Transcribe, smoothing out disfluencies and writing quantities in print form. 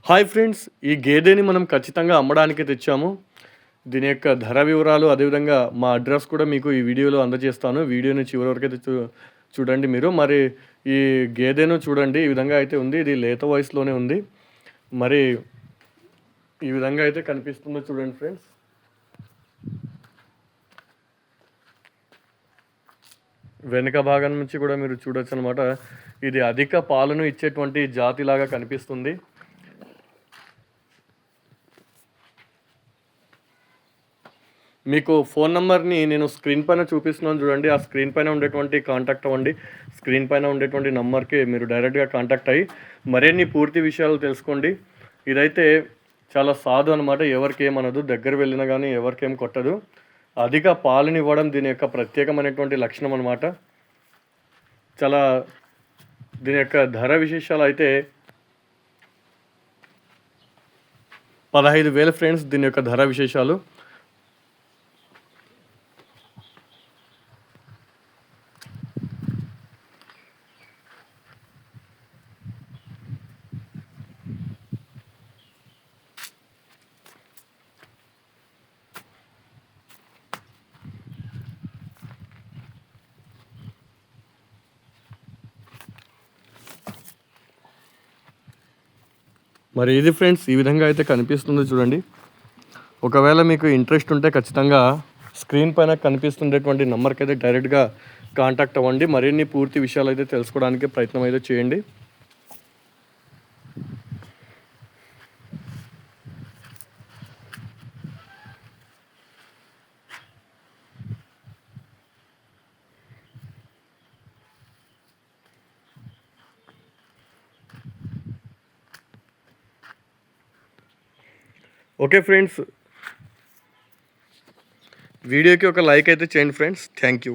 Hi friends! ఈ గేదెని మనం ఖచ్చితంగా అమ్మడానికి తెచ్చాము. దీని యొక్క ధర వివరాలు, అదేవిధంగా మా అడ్రస్ కూడా మీకు ఈ వీడియోలో అందజేస్తాను. వీడియోని చివరి వరకైతే చూడండి మీరు. మరి ఈ గేదెను చూడండి. ఈ విధంగా అయితే ఉంది. ఇది లేత వయసులోనే ఉంది. మరి ఈ విధంగా అయితే కనిపిస్తుందో చూడండి ఫ్రెండ్స్. వెనుక భాగం నుంచి కూడా మీరు చూడొచ్చనమాట. ఇది అధిక పాలను ఇచ్చేటువంటి జాతిలాగా కనిపిస్తుంది. మీకు ఫోన్ నంబర్‌ని నేను స్క్రీన్ పైన చూపిస్తున్నాను చూడండి. ఆ స్క్రీన్ పైన ఉండేటువంటి కాంటాక్ట్ అవ్వండి. స్క్రీన్ పైన ఉండేటువంటి నంబర్‌కి మీరు డైరెక్ట్‌గా కాంటాక్ట్ అయ్యి మరిన్ని పూర్తి విషయాలు తెలుసుకోండి. ఇదైతే చాలా సాధు అనమాట. ఎవరికేమనదు. దగ్గర వెళ్ళినా గానీ ఎవరికేం కొట్టదు. అధిక పాలనివ్వడం దీని యొక్క ప్రత్యేకమైనటువంటి లక్షణం అనమాట. చాలా దీని యొక్క ధర విశేషాలైతే 15,000 ఫ్రెండ్స్ దీని యొక్క ధర విశేషాలు. మరి ఇది ఫ్రెండ్స్ ఈ విధంగా అయితే కనిపిస్తుందో చూడండి. ఒకవేళ మీకు ఇంట్రెస్ట్ ఉంటే ఖచ్చితంగా స్క్రీన్ పైన కనిపిస్తుండేటువంటి నంబర్కి అయితే డైరెక్ట్గా కాంటాక్ట్ అవ్వండి. మరిన్ని పూర్తి విషయాలు అయితే తెలుసుకోవడానికి ప్రయత్నం అయితే చేయండి. ఓకే ఫ్రెండ్స్, వీడియోకి ఒక లైక్ అయితే చేయండి ఫ్రెండ్స్. Thank you.